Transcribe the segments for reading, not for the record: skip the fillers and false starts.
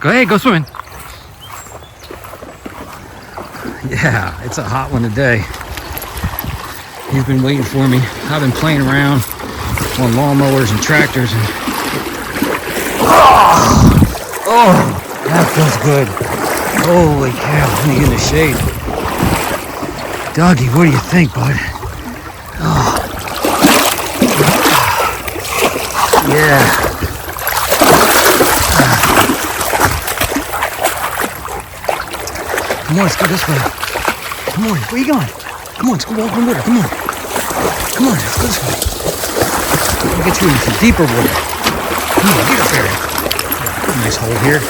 Go ahead, go swimming. Yeah, it's a hot one today. He's been waiting for me. I've been playing around on lawnmowers and tractors. And oh, that feels good. Holy cow, let me get in the shade. Doggy, what do you think, bud? Oh. Yeah. Come on, let's go this way. Come on, where you going? Come on, let's go walk in the water. Come on. Come on, let's go this way. We'll get you in some deeper water. Come on, get up there. Nice hole here.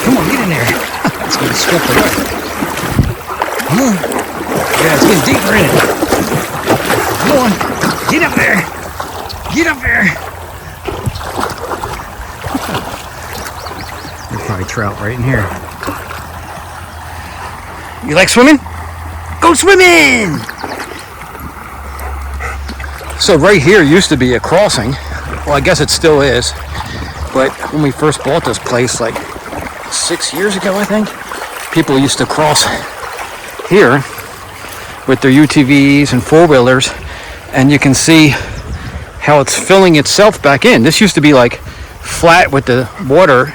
Come on, get in there. It's going to swept away. Come on. Yeah, it's getting deeper in it. Come on. Get up there. Get up there. There's probably trout right in here. You like swimming? Go swimming! So right here used to be a crossing. Well, I guess it still is. But when we first bought this place, like 6 years ago, I think, people used to cross here with their UTVs and four-wheelers, and you can see how it's filling itself back in. This used to be like flat with the water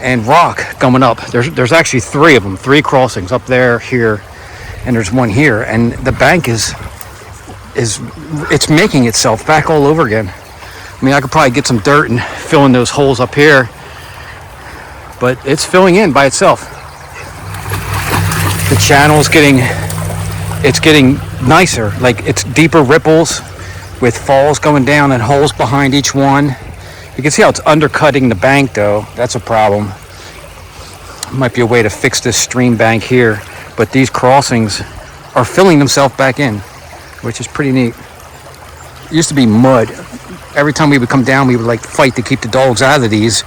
and rock coming up. There's actually 3 of them, 3 crossings up there, here, and there's one here, and the bank is it's making itself back all over again. I mean, I could probably get some dirt and fill in those holes up here, but it's filling in by itself. The channel's getting nicer, like it's deeper ripples with falls going down and holes behind each one. You can see how it's undercutting the bank though. That's a problem. Might be a way to fix this stream bank here, but these crossings are filling themselves back in, which is pretty neat. It used to be mud. Every time we would come down, we would like fight to keep the dogs out of these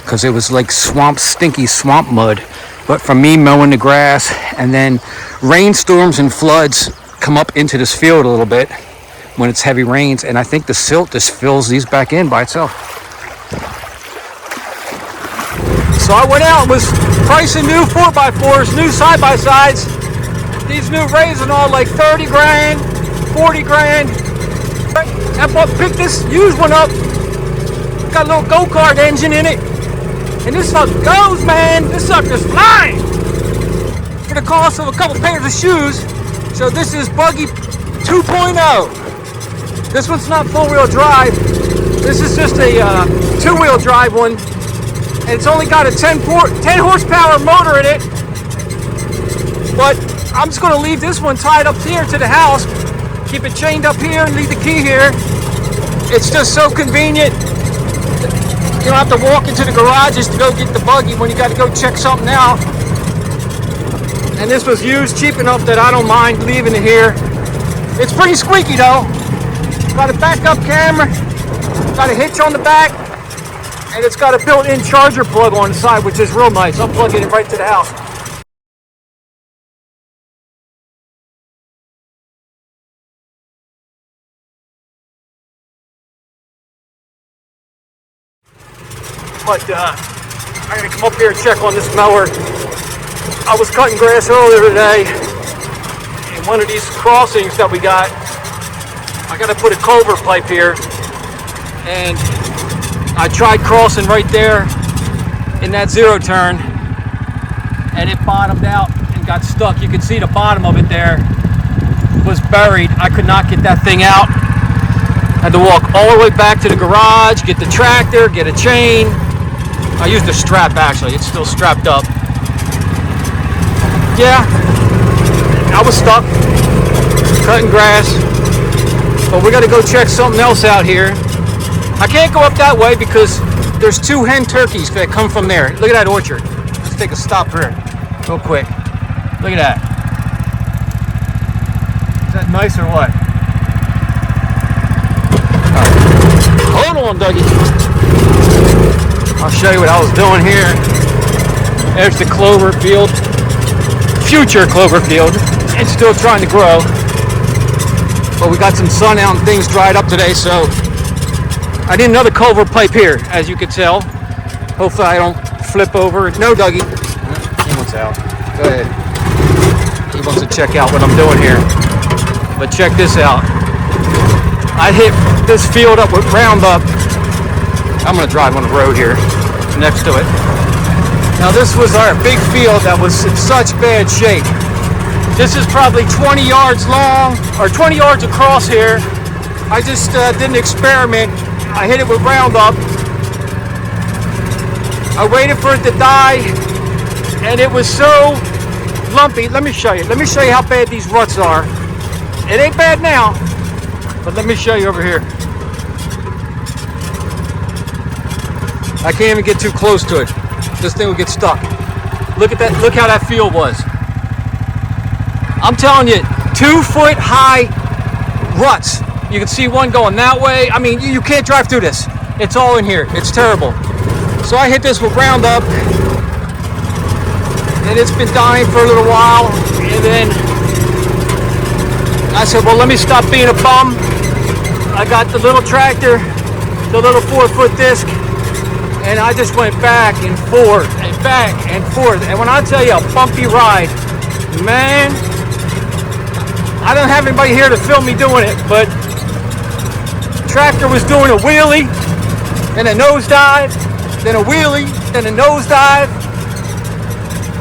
because it was like stinky swamp mud. But from me mowing the grass, and then rainstorms and floods come up into this field a little bit when it's heavy rains, and I think the silt just fills these back in by itself. So I went out and was pricing new 4x4s, new side-by-sides. These new Rays and all like 30 grand, 40 grand. I picked this used one up. Got a little go-kart engine in it. And this sucker goes, man. This sucker's flying. For the cost of a couple pairs of shoes. So this is Buggy 2.0. This one's not four-wheel drive. This is just a two-wheel drive one. And it's only got a 10 horsepower motor in it. But I'm just going to leave this one tied up here to the house. Keep it chained up here and leave the key here. It's just so convenient. You don't have to walk into the garages to go get the buggy when you got to go check something out. And this was used cheap enough that I don't mind leaving it here. It's pretty squeaky though. Got a backup camera, got a hitch on the back, and it's got a built-in charger plug on the side, which is real nice. I'm plugging it right to the house. But I gotta come up here and check on this mower. I was cutting grass earlier today, and one of these crossings that we got, I gotta put a culvert pipe here, and I tried crossing right there in that zero turn, and it bottomed out and got stuck. You can see the bottom of it there was buried. I could not get that thing out. I had to walk all the way back to the garage, get the tractor, get a chain. I used a strap actually, it's still strapped up. Yeah, I was stuck, cutting grass, but we gotta go check something else out here. I can't go up that way because there's 2 hen turkeys that come from there. Look at that orchard. Let's take a stop here, real quick. Look at that. Is that nice or what? All right. Hold on, Dougie. I'll show you what I was doing here. There's the clover field, future clover field. It's still trying to grow, but we got some sun out and things dried up today, so I need another culvert pipe here, as you can tell. Hopefully I don't flip over. No, Dougie. He wants out. Go ahead. He wants to check out what I'm doing here. But check this out. I hit this field up with Roundup. I'm going to drive on the road here next to it. Now this was our big field that was in such bad shape. This is probably 20 yards long, or 20 yards across here. I just did an experiment. I hit it with Roundup. I waited for it to die, and it was so lumpy. Let me show you. Let me show you how bad these ruts are. It ain't bad now, but let me show you over here. I can't even get too close to it. This thing will get stuck. Look at that. Look how that field was. I'm telling you, 2 foot high ruts. You can see one going that way. I mean, you can't drive through this. It's all in here. It's terrible. So I hit this with Roundup, and it's been dying for a little while. And then I said, well, let me stop being a bum. I got the little tractor, the little 4-foot disc, and I just went back and forth and back and forth. And when I tell you a bumpy ride, man, I don't have anybody here to film me doing it, but the tractor was doing a wheelie and a nosedive, then a wheelie, then a nosedive.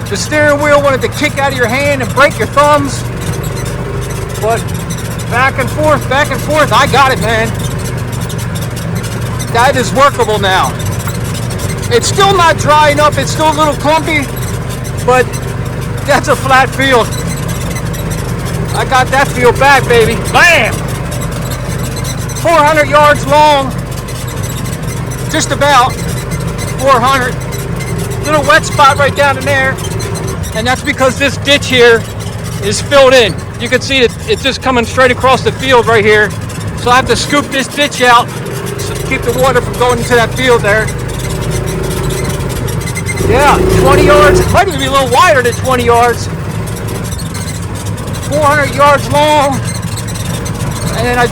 The steering wheel wanted to kick out of your hand and break your thumbs. But back and forth, I got it, man. That is workable now. It's still not drying up, it's still a little clumpy, but that's a flat field. I got that field back, baby. Bam! 400 yards long, just about 400. Little wet spot right down in there, and that's because this ditch here is filled in. You can see it, it's just coming straight across the field right here. So I have to scoop this ditch out to keep the water from going into that field there. Yeah, 20 yards. It might even be a little wider than 20 yards. 400 yards long. And then I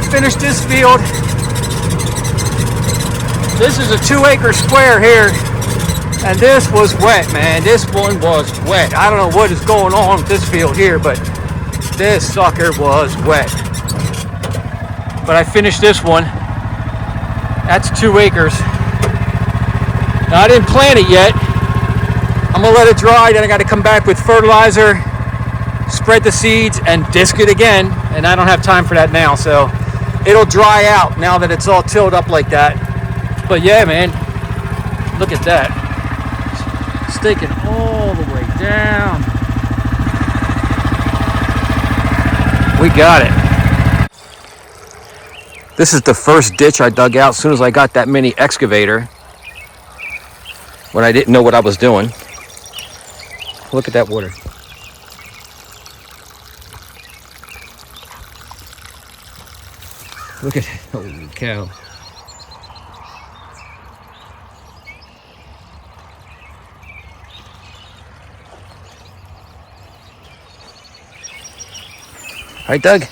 finished this field. This is a 2-acre square here. And this was wet, man. This one was wet. I don't know what is going on with this field here, but this sucker was wet. But I finished this one. That's 2 acres. Now I didn't plant it yet. I'm gonna let it dry, then I gotta come back with fertilizer, spread the seeds, and disc it again. And I don't have time for that now, so it'll dry out now that it's all tilled up like that. But yeah, man, look at that. Sticking all the way down. We got it. This is the first ditch I dug out as soon as I got that mini excavator, when I didn't know what I was doing. Look at that water. Look at it. Holy cow. All right, Doug.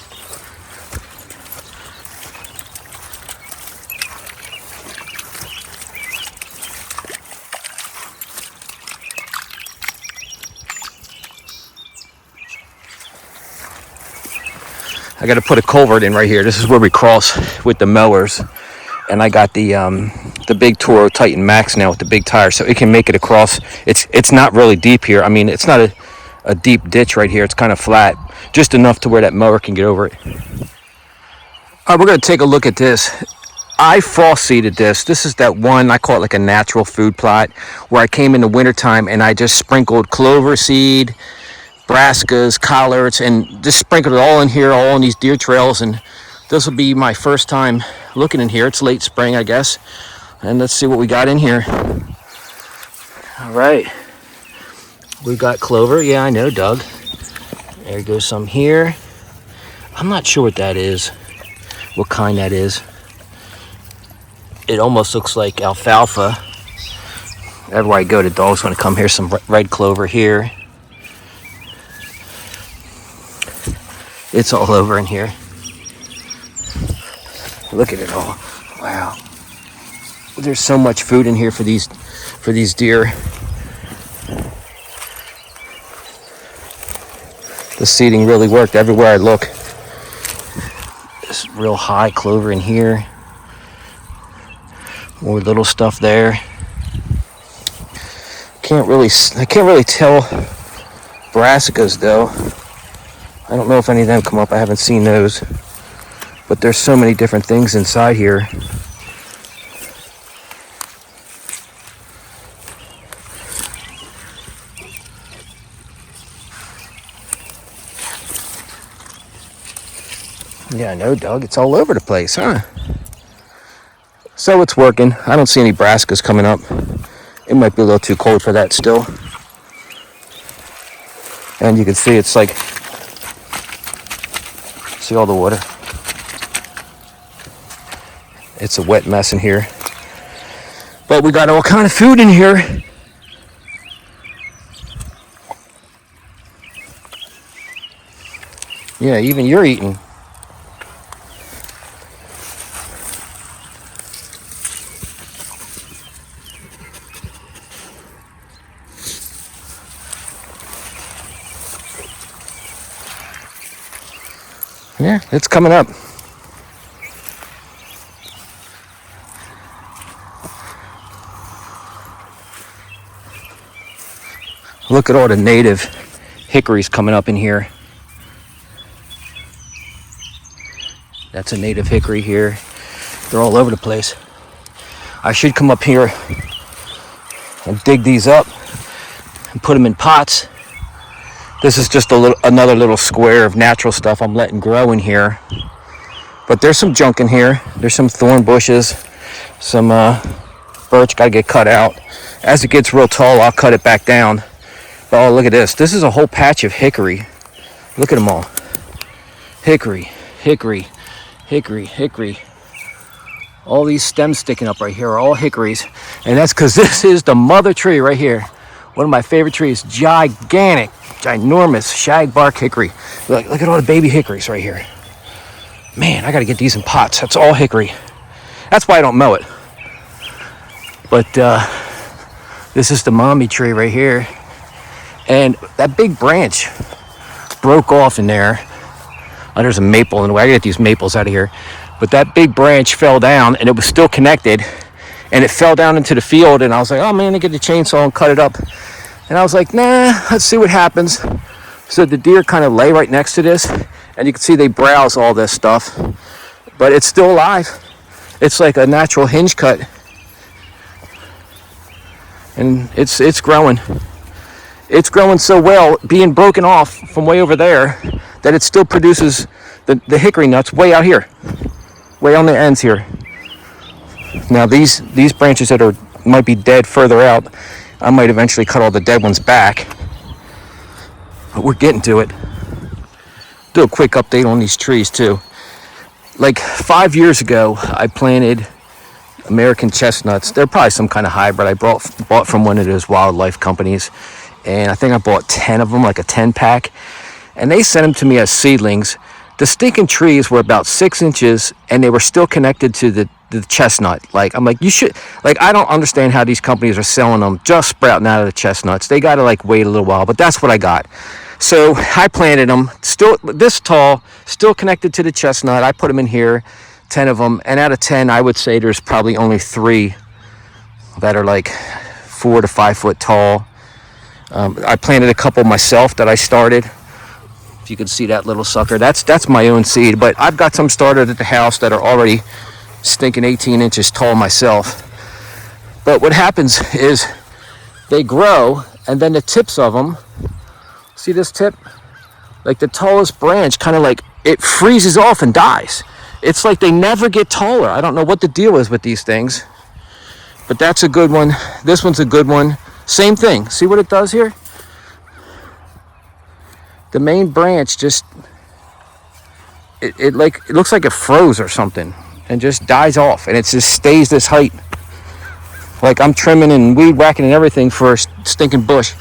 I got to put a culvert in right here. This is where we cross with the mowers, and I got the big Toro Titan Max now with the big tire, so it can make it across. It's not really deep here. I mean, it's not a deep ditch right here. It's kind of flat, just enough to where that mower can get over it. All right, we're gonna take a look at this. I frost seeded this. This is that one, I call it like a natural food plot, where I came in the wintertime and I just sprinkled clover seed, brassicas, collards, and just sprinkled it all in here, all in these deer trails. And this will be my first time looking in here. It's late spring, I guess. And let's see what we got in here. All right. We got clover. Yeah, I know, Doug. There goes some here. I'm not sure what that is, what kind that is. It almost looks like alfalfa. Everywhere I go, the dogs want to come here. Some red clover here. It's all over in here. Look at it all. Wow. There's so much food in here for these deer. The seeding really worked everywhere I look. This real high clover in here. More little stuff there. I can't really tell brassicas though. I don't know if any of them come up. I haven't seen those. But there's so many different things inside here. Yeah, I know, Doug. It's all over the place, huh? So it's working. I don't see any brassicas coming up. It might be a little too cold for that still. And you can see it's like, see all the water? It's a wet mess in here. But we got all kind of food in here. Yeah, even you're eating. Yeah, it's coming up. Look at all the native hickories coming up in here. That's a native hickory here. They're all over the place. I should come up here and dig these up and put them in pots. This is just another little square of natural stuff I'm letting grow in here. But there's some junk in here. There's some thorn bushes, some birch gotta get cut out. As it gets real tall, I'll cut it back down. But oh, look at this. This is a whole patch of hickory. Look at them all. Hickory, hickory, hickory, hickory. All these stems sticking up right here are all hickories. And that's because this is the mother tree right here. One of my favorite trees. Gigantic, ginormous shagbark hickory. Look at all the baby hickories right here. Man, I got to get these in pots. That's all hickory. That's why I don't mow it. But this is the mommy tree right here. And that big branch broke off in there. Oh, there's a maple in the way. I gotta get these maples out of here. But that big branch fell down and it was still connected. And it fell down into the field. And I was like, oh man, I get the chainsaw and cut it up. And I was like, nah, let's see what happens. So the deer kind of lay right next to this. And you can see they browse all this stuff. But it's still alive. It's like a natural hinge cut. And it's growing. It's growing so well, being broken off from way over there, that it still produces the hickory nuts way out here, way on the ends here. Now these branches that might be dead further out, I might eventually cut all the dead ones back, but we're getting to it. Do a quick update on these trees too. Like 5 years ago, I planted American chestnuts. They're probably some kind of hybrid I bought from one of those wildlife companies. And I think I bought 10 of them, like a 10-pack. And they sent them to me as seedlings. The stinking trees were about 6 inches, and they were still connected to the chestnut. Like, I'm like, you should, like, I don't understand how these companies are selling them just sprouting out of the chestnuts. They got to, like, wait a little while, but that's what I got. So I planted them, still this tall, still connected to the chestnut. I put them in here, 10 of them. And out of 10, I would say there's probably only 3 that are, like, 4 to 5 foot tall. I planted a couple myself that I started. If you can see that little sucker, that's my own seed. But I've got some started at the house that are already stinking 18 inches tall myself. But what happens is they grow, and then the tips of them, see this tip? Like the tallest branch kind of like, it freezes off and dies. It's like they never get taller. I don't know what the deal is with these things. But that's a good one. This one's a good one. Same thing. See what it does here? The main branch just, it looks like it froze or something and just dies off, and it just stays this height. Like I'm trimming and weed whacking and everything for a stinking bush.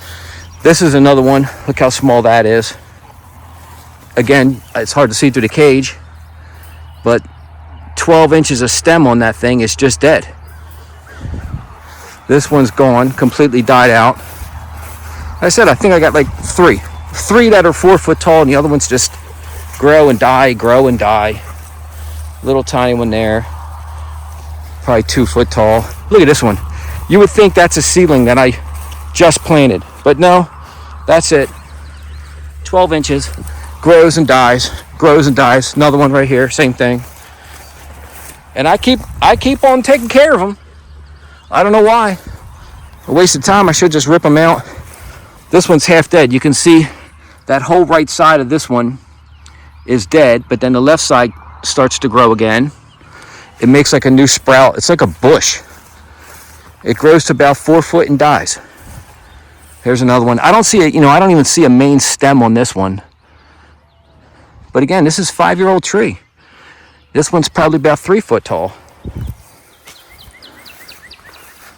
This is another one. Look how small that is. Again, it's hard to see through the cage, but 12 inches of stem on that thing is just dead. This one's gone, completely died out. Like I said, I think I got like three that are 4 foot tall, and the other ones just grow and die. Little tiny one there, probably 2 foot tall. Look at this one. You would think that's a seedling that I just planted, but no, that's it. 12 inches, grows and dies. Another one right here, same thing. And I keep on taking care of them. I don't know why. A waste of time. I should just rip them out. This one's half dead. You can see that whole right side of this one is dead, but then the left side starts to grow again. It makes like a new sprout. It's like a bush. It grows to about 4 foot and dies. Here's another one. I don't see it, I don't even see a main stem on this one. But again, this is a 5-year-old tree. This one's probably about 3 foot tall.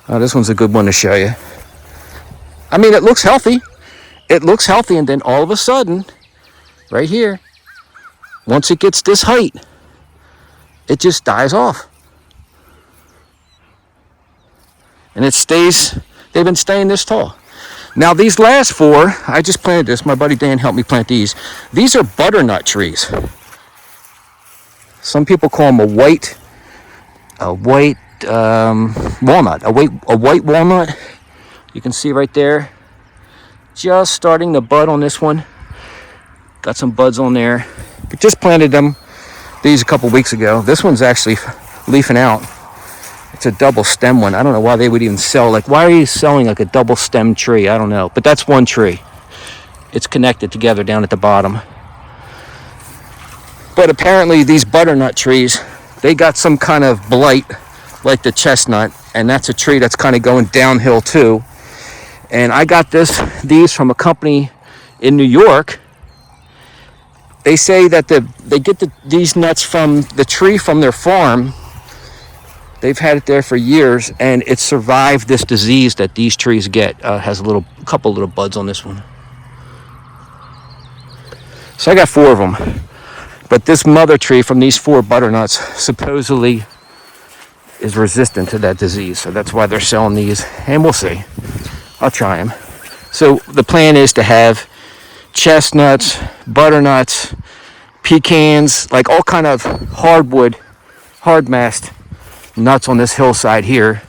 Oh, this one's a good one to show you. I mean, it looks healthy. And then all of a sudden, right here, once it gets this height, it just dies off. And they've been staying this tall. Now, these last 4, I just planted this. My buddy Dan helped me plant these. These are butternut trees. Some people call them a white walnut. A white walnut. You can see right there. Just starting to bud on this one. Got some buds on there. Just planted these a couple weeks ago. This one's actually leafing out. It's a double stem one. I don't know why they would even sell, why are you selling like a double stem tree? I don't know, but that's one tree. It's connected together down at the bottom. But apparently these butternut trees, they got some kind of blight like the chestnut, and that's a tree that's kind of going downhill too. And I got these from a company in New York. They say that they get these nuts from the tree from their farm. They've had it there for years, and it survived this disease that these trees get. Has a couple little buds on this one. So I got 4 of them. But this mother tree from these 4 butternuts supposedly is resistant to that disease. So that's why they're selling these. And we'll see. I'll try them. So the plan is to have chestnuts, butternuts, pecans, like all kind of hard-massed nuts on this hillside here.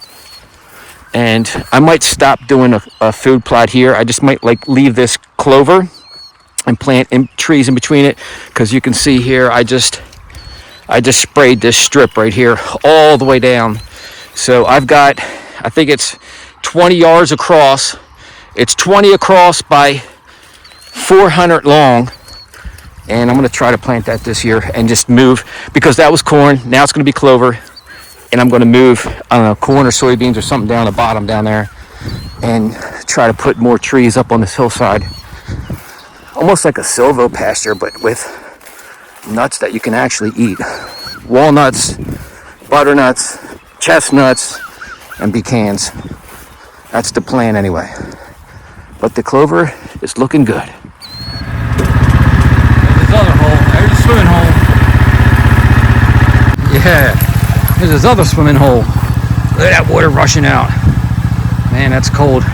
And I might stop doing a food plot here. I just might leave this clover and plant trees in between it, because you can see here I just sprayed this strip right here all the way down. So I've got, I think it's 20 yards across. It's 20 across by 400 long. And I'm going to try to plant that this year and just move, because that was corn. Now it's going to be clover. And I'm going to move, I don't know, corn or soybeans or something down the bottom down there and try to put more trees up on this hillside. Almost like a silvo pasture, but with nuts that you can actually eat. Walnuts, butternuts, chestnuts, and pecans. That's the plan anyway. But the clover is looking good. There's this other hole. There's a swimming hole. Yeah. There's this other swimming hole. Look at that water rushing out. Man, that's cold.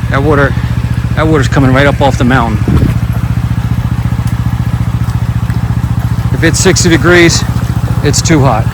That water's coming right up off the mountain. If it's 60 degrees, it's too hot.